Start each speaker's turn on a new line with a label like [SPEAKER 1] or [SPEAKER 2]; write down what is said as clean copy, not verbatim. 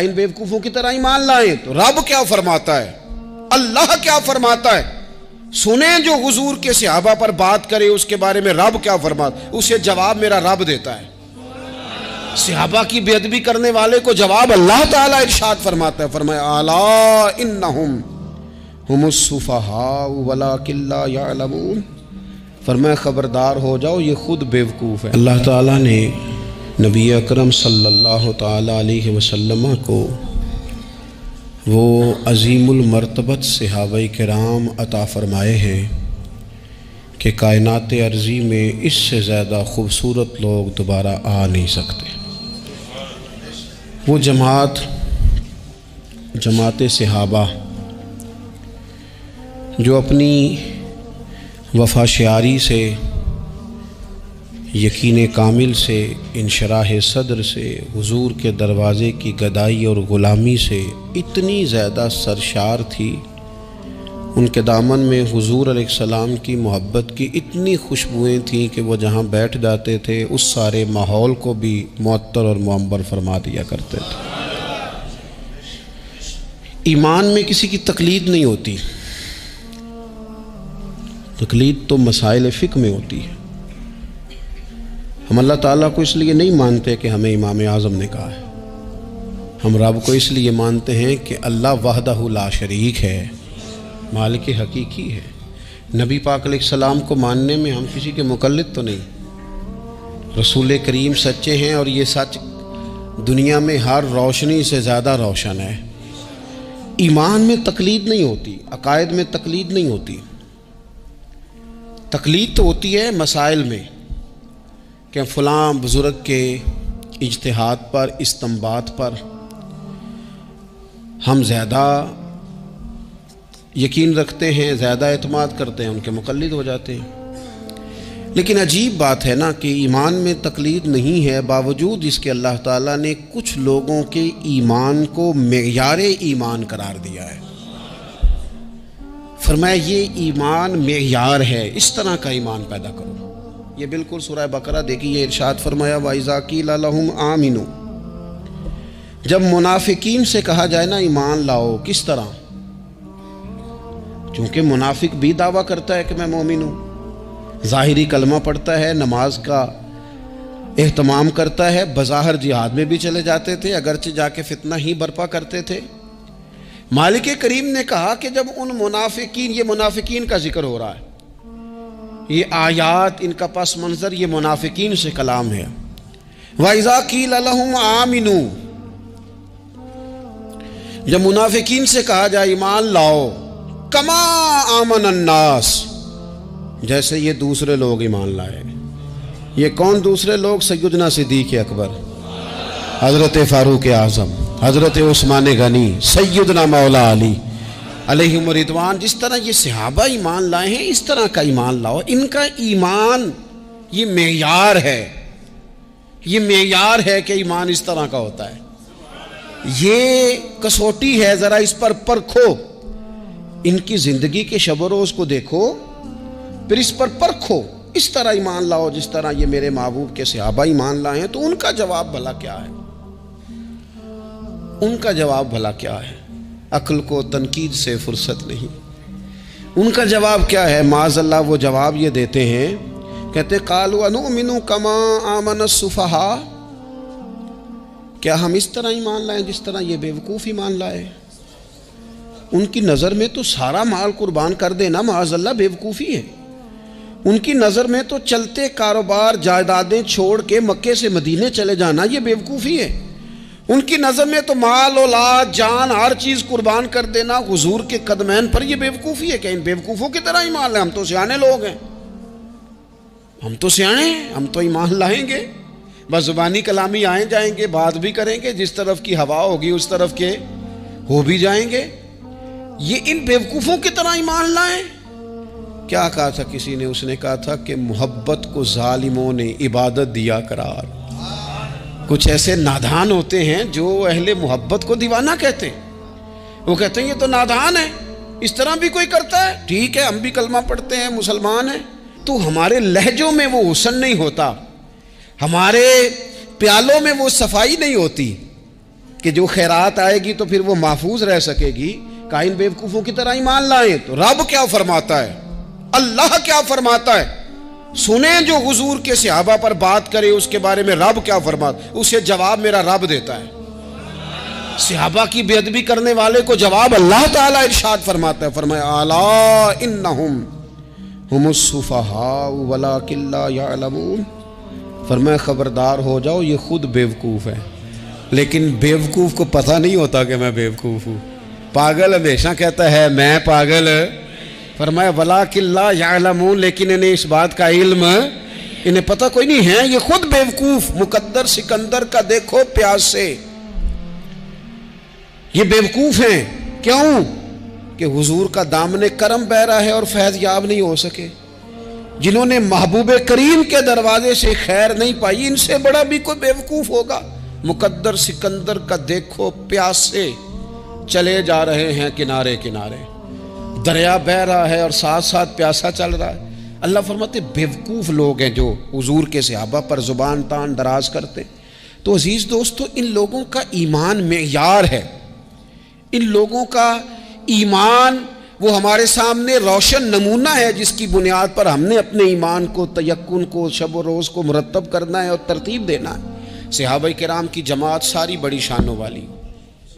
[SPEAKER 1] इन बेवकूफों की तरह ईमान लाएं। तो रब क्या फरमाता है, अल्लाह क्या फरमाता है, सुने जो हुजूर के सहाबा पर बात करे उसके बारे में रब क्या फरमाता, उसे जवाब मेरा रब देता है। सहाबा की बेअदबी करने वाले को जवाब अल्लाह ताला इरशाद फरमाता है, फरमाया अला इन्नहुम हुमुस्सुफहा वलाकिन ला यअलमून, फरमाया खबरदार हो जाओ ये खुद बेवकूफ़ है। अल्लाह ताला ने नबी अकरम सल्लल्लाहु ताला अलैहि वसल्लम को वो अज़ीमुल मर्तबत सहाबाए किराम अता फ़रमाए हैं कि कायनात अर्ज़ी में इससे ज़्यादा ख़ूबसूरत लोग दोबारा आ नहीं सकते। वो जमात सहाबा जो अपनी वफ़ाशियारी से, यकीन कामिल से, इंशराह सदर से, हुजूर के दरवाज़े की गदाई और ग़ुलामी से इतनी ज़्यादा सरशार थी, उनके दामन में हुजूर अलैहिस्सलाम की मोहब्बत की इतनी खुशबुएँ थीं कि वो जहाँ बैठ जाते थे उस सारे माहौल को भी मुअत्तर और मुअम्बर फरमा दिया करते थे। ईमान में किसी की तकलीद नहीं होती, तकलीद तो मसाइल फ़िक़्ह में होती है। हम अल्लाह ताला को इसलिए नहीं मानते कि हमें इमाम आज़म ने कहा है, हम रब को इसलिए मानते हैं कि अल्लाह वहदहु ला शरीक है, मालिक हकीकी है। नबी पाक अलैहिस्सलाम को मानने में हम किसी के मुकल्लिद तो नहीं, रसूल करीम सच्चे हैं और ये सच दुनिया में हर रोशनी से ज़्यादा रोशन है। ईमान में तकलीद नहीं होती, अकायद में तकलीद नहीं होती। तकलीद तो होती है मसाइल में कि फ़लाँ बुज़ुर्ग के इज्तिहाद पर, इस्तंबात पर हम ज़्यादा यकीन रखते हैं, ज़्यादा एतमाद करते हैं, उनके मुक़ल्लिद हो जाते हैं। लेकिन अजीब बात है ना कि ईमान में तकलीद नहीं है, बावजूद इसके अल्लाह ताला ने कुछ लोगों के ईमान को मेयारे ईमान करार दिया है। फरमाया ये ईमान मेयार है, इस तरह का ईमान पैदा करो। ये बिल्कुल सूरह बकरा देखिए, इरशाद फरमाया वाइज़ा क़ीला लहुम आमिनू, जब मुनाफिकीन से कहा जाए ना ईमान लाओ, किस तरह, चूँकि मुनाफिक भी दावा करता है कि मैं मोमिन हूँ, ज़ाहिरी कलमा पढ़ता है, नमाज का एहतमाम करता है, बज़ाहिर जिहाद में भी चले जाते थे, अगरचे जाके फितना ही बर्पा करते थे। मालिक करीम ने कहा कि जब उन मुनाफिकीन, ये मुनाफिकीन का जिक्र हो रहा है, ये आयात, इनका पस मंज़र ये मुनाफिकीन से कलाम है। वाइज़ा क़ीला लहुम आमिनू, जब मुनाफिकीन से कहा जाए ईमान लाओ, कमा आमन अन्नास, जैसे ये दूसरे लोग ईमान लाए। ये कौन दूसरे लोग? सैयदना सिद्दीक़ अकबर, हज़रत फ़ारूक़ आज़म, हज़रत उस्मान गनी, सैयदना मौला अली अलैहिम रिदवान। जिस तरह ये सहाबा ईमान लाए हैं, इस तरह का ईमान लाओ। इनका ईमान ये मेयार है, ये मेयार है कि ईमान इस तरह का होता है। ये कसौटी है, ज़रा इस पर परखो, इनकी ज़िंदगी के शब रोज़ को देखो, फिर इस पर परखो, इस तरह ईमान लाओ जिस तरह ये मेरे महबूब के सहाबा ईमान लाए हैं। तो उनका जवाब भला क्या है? उनका जवाब भला क्या है? अक्ल को तनकीद से फुर्सत नहीं। उनका जवाब क्या है? माज़अल्लाह वो जवाब ये देते हैं, कहते क़ालू अनुमिनु कमा आमन सुफ़हा, क्या हम इस तरह ईमान लाए जिस तरह ये बेवकूफ़ ईमान लाए? उनकी नज़र में तो सारा माल कुर्बान कर देना माज़अल्लाह बेवकूफ़ी है। उनकी नज़र में तो चलते कारोबार, जायदादें छोड़ के मक्के से मदीने चले जाना ये बेवकूफ़ी है। उनकी नज़र में तो माल, औलाद, जान, हर चीज़ कुर्बान कर देना हुजूर के कदमैन पर ये बेवकूफ़ी है। क्या इन बेवकूफ़ों की तरह ईमान लाए? हम तो सियाने लोग हैं, हम तो सियाने हैं, हम तो ईमान लाएंगे। बस ज़ुबानी कलामी आए जाएंगे, बात भी करेंगे, जिस तरफ की हवा होगी उस तरफ के हो भी जाएंगे। ये इन बेवकूफ़ों की तरह ईमान लाएं? क्या कहा था किसी ने? उसने कहा था कि मोहब्बत को जालिमों ने इबादत दिया करार। कुछ ऐसे नादान होते हैं जो अहले मोहब्बत को दीवाना कहते हैं। वो कहते हैं ये तो नादान है, इस तरह भी कोई करता है। ठीक है, हम भी कलमा पढ़ते हैं, मुसलमान हैं, तो हमारे लहजों में वो हुस्न नहीं होता, हमारे प्यालों में वो सफाई नहीं होती कि जो खैरात आएगी तो फिर वो महफूज रह सकेगी, कहा इन बेवकूफों की तरह ईमान लाएं। तो रब क्या फरमाता है, अल्लाह क्या फरमाता है, सुने जो हुजूर के सहाबा पर बात करे उसके बारे में रब क्या फरमाता, उसे जवाब मेरा रब देता है। सहाबा की बेअदबी करने वाले को जवाब अल्लाह ताला इरशाद फरमाता है, फरमाया अला इन्नहुम हुमुस सुफहाउ वलाकिन ला यअलमून, फरमाया खबरदार हो जाओ ये खुद बेवकूफ है, लेकिन बेवकूफ को पता नहीं होता कि मैं बेवकूफ हूँ। पागल हमेशा कहता है मैं पागल, फरमाया वलाकिन ला यअलमून, लेकिन इन्हें इस बात का इल्म, इन्हें पता कोई नहीं है, ये खुद बेवकूफ। मुकद्दर सिकंदर का देखो प्यास से, ये बेवकूफ हैं। क्यों? कि हुजूर का दामने करम बह रहा है और फैज याब नहीं हो सके। जिन्होंने महबूबे करीम के दरवाजे से खैर नहीं पाई, इनसे बड़ा भी कोई बेवकूफ होगा। मुकद्दर सिकंदर का देखो प्यास से चले जा रहे हैं किनारे किनारे, दरिया बह रहा है और साथ साथ प्यासा चल रहा है। अल्लाह फरमाते बेवकूफ लोग हैं जो हुजूर के सहाबा पर जुबान तान दराज करते। तो अजीज दोस्तों, इन लोगों का ईमान मेयार है, इन लोगों का ईमान वो हमारे सामने रोशन नमूना है जिसकी बुनियाद पर हमने अपने ईमान को, तयक्कुन को, शब व रोज़ को मुरतब करना है और तरतीब देना है। सहाबा किराम की जमात सारी बड़ी शानों वाली,